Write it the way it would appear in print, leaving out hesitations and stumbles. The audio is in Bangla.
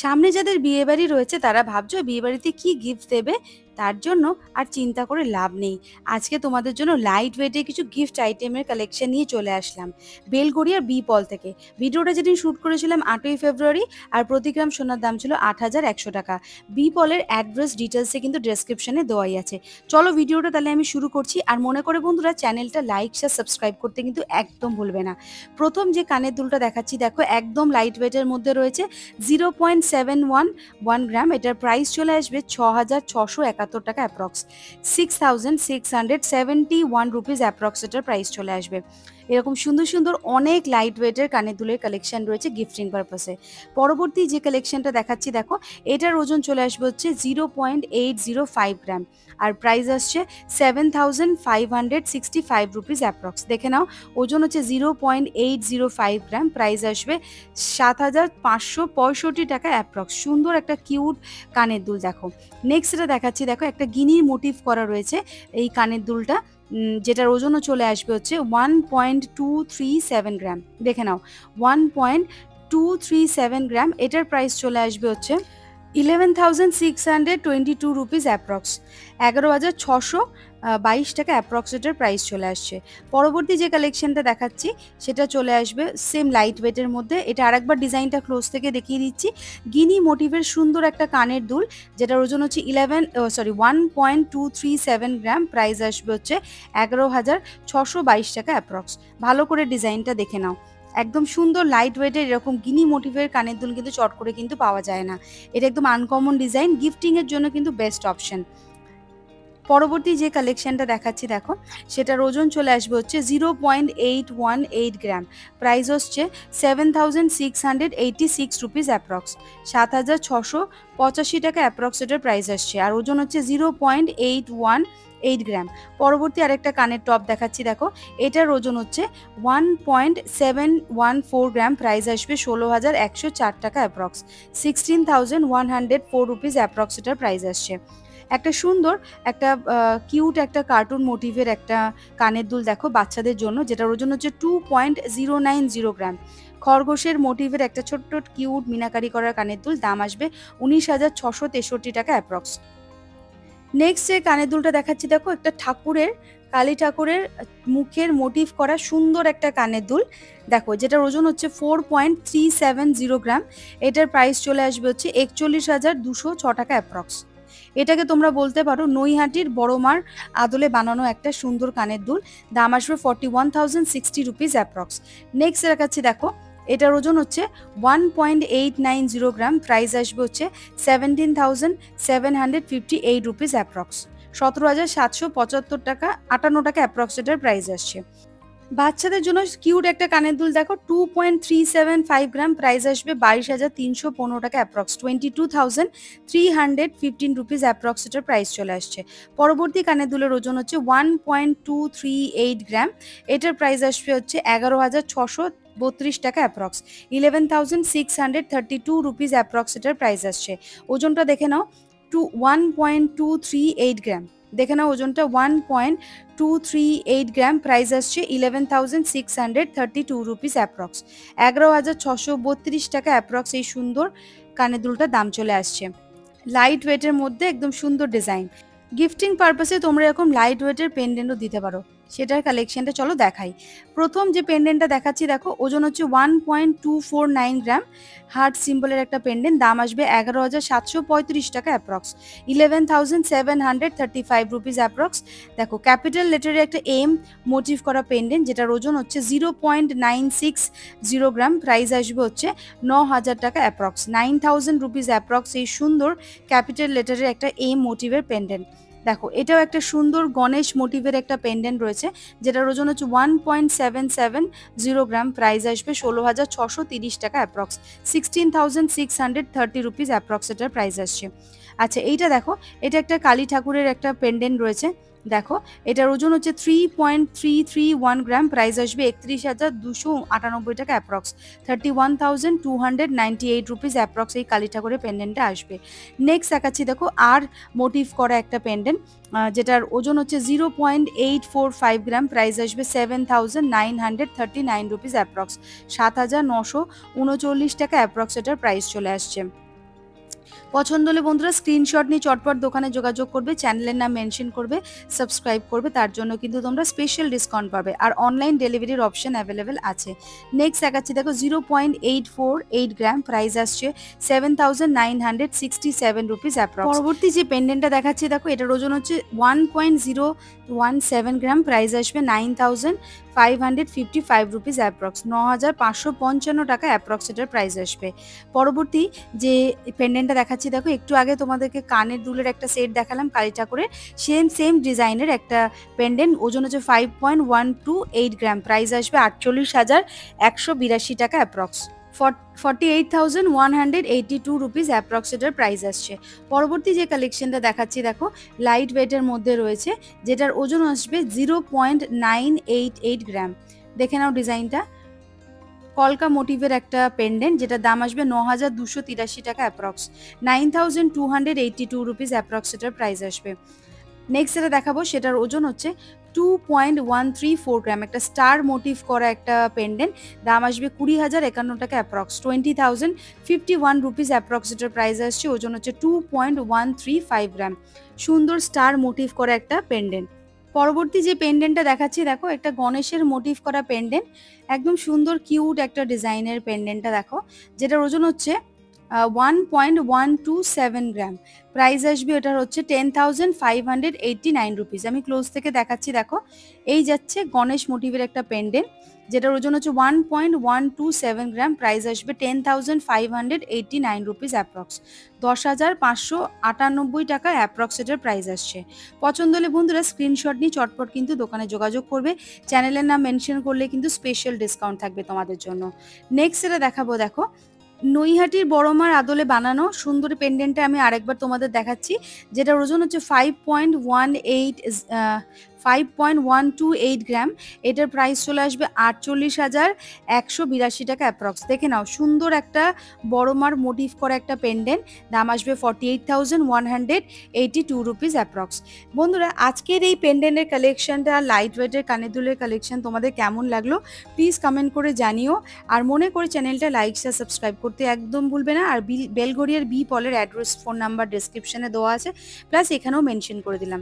সামনে যাদের বিয়েবাড়ি রয়েছে তারা ভাবছো বিয়েবাড়িতে কি গিফট দেবে, তার জন্য আর চিন্তা করে লাভ নেই। আজকে তোমাদের জন্য লাইট ওয়েটে কিছু গিফট আইটেমের কালেকশন নিয়ে চলে আসলাম বেলগড়িয়ার বি পল থেকে। ভিডিওটা যেদিন শ্যুট করেছিলাম 8ই ফেব্রুয়ারি, আর প্রতি গ্রাম সোনার দাম ছিল 8,100 টাকা। বি পলের অ্যাড্রেস ডিটেলসে কিন্তু ডেসক্রিপশনে দেওয়াই আছে। চলো ভিডিওটা তাহলে আমি শুরু করছি। আর মনে করে বন্ধুরা, চ্যানেলটা লাইক শেয়ার সাবস্ক্রাইব করতে কিন্তু একদম ভুলবে না। প্রথম যে কানের দুলটা দেখাচ্ছি দেখো, একদম লাইট ওয়েটের মধ্যে রয়েছে, 0.711 গ্রাম। এটার প্রাইস চলে আসবে 6,671 টাকা অ্যাপ্রক্স, 6,671 রুপিস অ্যাপ্রক্স এটার প্রাইস চলে আসবে। এরকম সুন্দর সুন্দর অনেক লাইট ওয়েটের কানের দুলের কালেকশন রয়েছে গিফটিং পারপাসে। পরবর্তী যে কালেকশনটা দেখাচ্ছি দেখো, এটার ওজন চলে আসবে হচ্ছে 0.805 গ্রাম, আর প্রাইস আসছে 7,565 রুপিস অ্যাপ্রক্স। দেখে নাও, ওজন হচ্ছে 0.805 গ্রাম, প্রাইস আসবে 7,565 টাকা অ্যাপ্রক্স। সুন্দর একটা কিউট কানের দুল। দেখো নেক্সট এটা দেখাচ্ছি, দেখো একটা গিনির মোটিভ করা রয়েছে এই কানের দুলটা, যেটার ওজনও চলে আসবে হচ্ছে 1.237 গ্রাম। দেখে নাও, 1.237 গ্রাম। এটার প্রাইস চলে আসবে হচ্ছে 11,622 রুপিস অ্যাপ্রক্স, 11,622 টাকা অ্যাপ্রক্সেটের প্রাইস চলে আসছে। পরবর্তী যে কালেকশনটা দেখাচ্ছি সেটা চলে আসবে সেম লাইট ওয়েটের মধ্যে। এটা আরেকবার ডিজাইনটা ক্লোজ থেকে দেখিয়ে দিচ্ছি। গিনি মোটিভের সুন্দর একটা কানের দুল, যেটার ওজন হচ্ছে 1.237 গ্রাম, প্রাইস আসবে হচ্ছে 11,622 টাকা অ্যাপ্রক্স। ভালো করে ডিজাইনটা দেখে নাও, একদম সুন্দর লাইট ওয়েটের এরকম গিনি মোটিভের কানের দুল কিন্তু চট করে কিন্তু পাওয়া যায় না। এটা একদম আনকমন ডিজাইন, গিফটিং এর জন্য কিন্তু বেস্ট অপশন। পরবর্তী যে কালেকশনটা দেখাচ্ছি দেখো, সেটার ওজন চলে আসবে হচ্ছে 0.818 গ্রাম, প্রাইস হচ্ছে 7,686 রুপিস অ্যাপ্রক্স, 7,685 টাকা অ্যাপ্রক্স এটার প্রাইস আসছে, আর ওজন হচ্ছে 0.818 গ্রাম। পরবর্তী আরেকটা কানের টপ দেখাচ্ছি দেখো, এটার ওজন হচ্ছে 1.714 গ্রাম, প্রাইস আসবে 16,104 টাকা অ্যাপ্রক্স, 16,104 রুপিস অ্যাপ্রক্স এটার প্রাইস আসছে। একটা সুন্দর একটা কিউট একটা কার্টুন মোটিভের একটা কানের দুল দেখো বাচ্চাদের জন্য, যেটার ওজন হচ্ছে 2.090 গ্রাম। খরগোশের মোটিভের একটা ছোট্ট কিউট মিনাকারি করার কানের দুল, দাম আসবে 19,663 টাকা অ্যাপ্রক্স। নেক্সট যে কানের দুলটা দেখাচ্ছি দেখো, একটা ঠাকুরের, কালী ঠাকুরের মুখের মোটিভ করা সুন্দর একটা কানের দুল দেখো, যেটার ওজন হচ্ছে 4.370 গ্রাম। এটার প্রাইস চলে আসবে হচ্ছে 41,206 টাকা অ্যাপ্রক্স। এটাকে তোমরা বলতে পারো নৈহাটির বড়মার আদলে বানানো একটা সুন্দর কানের দুল, দাম আসবে 41,060 রুপিস অ্যাপ্রক্স। নেক্সট দেখাচ্ছি দেখো, এটার ওজন হচ্ছে 1.890 গ্রাম, প্রাইস আসবে হচ্ছে 17,758 রুপিস অ্যাপ্রক্স, 17,775 টাকা 58 টাকা অ্যাপ্রক্স এটার প্রাইস আসছে। বাচ্চাদের জন্য কিউট একটা কানের দুল দেখো, 2.375 গ্রাম, প্রাইস আসবে 22,315 টাকা অ্যাপ্রক্স, 22,315 রুপিস অ্যাপ্রক্স এটার প্রাইস চলে আসছে। পরবর্তী কানের দুলের ওজন হচ্ছে 1.238 গ্রাম, এটার প্রাইস আসবে হচ্ছে 11,632 টাকা অ্যাপ্রক্স, 11,632 রুপিস অ্যাপ্রক্স এটার প্রাইস আসছে। ওজনটা দেখে নাও, 1.238 গ্রাম। দেখে নাও ওজনটা 1.238 গ্রাম, প্রাইস আসছে 11,632 রুপিস অ্যাপ্রক্স, 11,632 টাকা অ্যাপ্রক্স। এই সুন্দর কানের দুলটার দাম চলে আসছে। লাইট ওয়েটের মধ্যে একদম সুন্দর ডিজাইন। গিফটিং পারপাসে তোমরা এরকম লাইট ওয়েটের পেন্ডেন্টও দিতে পারো, সেটার কালেকশনটা চলো দেখাই। প্রথম যে পেন্ডেন্টটা দেখাচ্ছি দেখো, ওজন হচ্ছে 1.249 গ্রাম, হার্ট সিম্বলের একটা পেন্ডেন্ট, দাম আসবে 11,735 টাকা অ্যাপ্রক্স, 11,735 রুপিস অ্যাপ্রক্স। দেখো ক্যাপিটাল লেটারে একটা এম মোটিভ করা পেন্ডেন্ট, যেটার ওজন হচ্ছে 0.960 গ্রাম, প্রাইস আসবে হচ্ছে 9,000 টাকা অ্যাপ্রক্স, 9,000 রুপিস অ্যাপ্রক্স। এই সুন্দর ক্যাপিটাল লেটারের একটা এম মোটিভের পেন্ডেন্ট দেখো, এটাও একটা সুন্দর গণেশ মোটিভের একটা পেন্ডেন্ট রয়েছে, যেটার ওজন হচ্ছে 1.770 গ্রাম, প্রাইস আসবে 16,630 টাকা অ্যাপ্রক্স, 16,630 রুপিস অ্যাপ্রক্স এটার প্রাইস আসছে। আচ্ছা এইটা দেখো, এটা একটা কালী ঠাকুরের একটা পেন্ডেন্ট রয়েছে দেখো, এটার ওজন হচ্ছে 3.331 গ্রাম, প্রাইস আসবে 31,298 টাকা অ্যাপ্রক্স, 31,298 রুপিস অ্যাপ্রক্স এই কালী ঠাকুরের পেন্ডেন্টটা আসবে। নেক্সট দেখাচ্ছি দেখো, আর মোটিভ করা একটা পেন্ডেন্ট, যেটার ওজন হচ্ছে 0.845 গ্রাম, প্রাইস আসবে 7,939 রুপিস অ্যাপ্রক্স, 7,939 টাকা অ্যাপ্রক্স এটার প্রাইস চলে আসছে। পছন্দ হলে বন্ধুরা স্ক্রিনশট নিয়ে চটপট দোকানে যোগাযোগ করবে, চ্যানেলের নাম মেনশন করবে, সাবস্ক্রাইব করবে, তার জন্য কিন্তু তোমরা স্পেশাল ডিসকাউন্ট পাবে। আর অনলাইন ডেলিভারির অপশন অ্যাভেলেবেল আছে। নেক্সট দেখাচ্ছি দেখো 0.848 গ্রাম, প্রাইস আসছে 7,967 রুপিস অ্যাপ্রক্স। পরবর্তী যে পেন্ডেন্টটা দেখাচ্ছি দেখো, এটার ওজন হচ্ছে 1.017 গ্রাম, প্রাইস আসবে 9,555 রুপিস অ্যাপ্রক্স, 9,555 টাকা অ্যাপ্রক্স এটার প্রাইস আসবে। পরবর্তী যে পেন্ডেন্টটা দেখাচ্ছি দেখো, একটু আগে তোমাদেরকে কানের দুলের একটা সেট দেখালাম কালী ঠাকুরের, সেম ডিজাইনের একটা পেন্ডেন্ট, ওজন হচ্ছে 5.128 গ্রাম, প্রাইস আসবে 48,182 টাকা অ্যাপ্রক্স, 48,182 রুপিস অ্যাপ্রক্স এটার প্রাইস আসছে। পরবর্তী যে কালেকশনটা দেখাচ্ছি দেখো, লাইট ওয়েটের মধ্যে রয়েছে, যেটার ওজন আসবে 0.988 গ্রাম। দেখে নাও ডিজাইনটা, কলকা মোটিভের একটা পেন্ডেন্ট, যেটার দাম আসবে 9,283 টাকা অ্যাপ্রক্স, 9,282 রুপিস অ্যাপ্রক্স এটার প্রাইস আসবে। নেক্সট যেটা দেখাবো সেটার ওজন হচ্ছে 2.134 গ্রাম, একটা স্টার মোটিভ করা একটা পেন্ডেন্ট, দাম আসবে 20,051 টাকা অ্যাপ্রক্স, 20,051 রুপিস অ্যাপ্রক্স এটার প্রাইস আসছে, ওজন হচ্ছে 2.135 গ্রাম, সুন্দর স্টার মোটিভ করা একটা পেন্ডেন্ট। পরবর্তী যে পেন্ডেন্টটা দেখাচ্ছি দেখো, একটা গণেশের মোটিভ করা পেন্ডেন্ট, একদম সুন্দর কিউট একটা ডিজাইনের পেন্ডেন্টটা দেখো, যেটার ওজন হচ্ছে 1.127 গ্রাম, প্রাইস আসবে এটার হচ্ছে 10,589 রুপিস। আমি ক্লোজ থেকে দেখাচ্ছি দেখো, এই যাচ্ছে গণেশ মোটিভের একটা পেন্ডেন্ট, যেটার ওজন হচ্ছে 1.127 গ্রাম, প্রাইস আসবে 10,589 রুপিস অ্যাপ্রক্স, 10,598 টাকা অ্যাপ্রক্স এটার প্রাইস আসছে। পছন্দ হলে বন্ধুরা স্ক্রিনশট নিয়ে চটপট কিন্তু দোকানে যোগাযোগ করবে, চ্যানেলের নাম মেনশন করলে কিন্তু স্পেশাল ডিসকাউন্ট থাকবে তোমাদের জন্য। নেক্সট যেটা দেখাবো দেখো, নৈহাটির বড়মার আদলে বানানো সুন্দর পেন্ডেন্টটা আমি আরেকবার তোমাদের দেখাচ্ছি, যেটার ওজন হচ্ছে 5.128 গ্রাম, এটার প্রাইস চলে আসবে 48,182 টাকা অ্যাপ্রক্স। দেখে নাও, সুন্দর একটা বড়মার মোটিভ করা একটা পেন্ডেন্ট, দাম আসবে 48,182 রুপিস অ্যাপ্রক্স। বন্ধুরা আজকের এই পেন্ডেন্টের কালেকশনটা, লাইট ওয়েটের কানের দুলের কালেকশন তোমাদের কেমন লাগলো প্লিজ কমেন্ট করে জানিও, আর মনে করে চ্যানেলটা লাইক শেয়ার সাবস্ক্রাইব করতে একদম ভুলবে না। আর বেলঘড়িয়ার বি পলের অ্যাড্রেস, ফোন নাম্বার ডেসক্রিপশনে দেওয়া আছে, প্লাস এখানেও মেনশন করে দিলাম।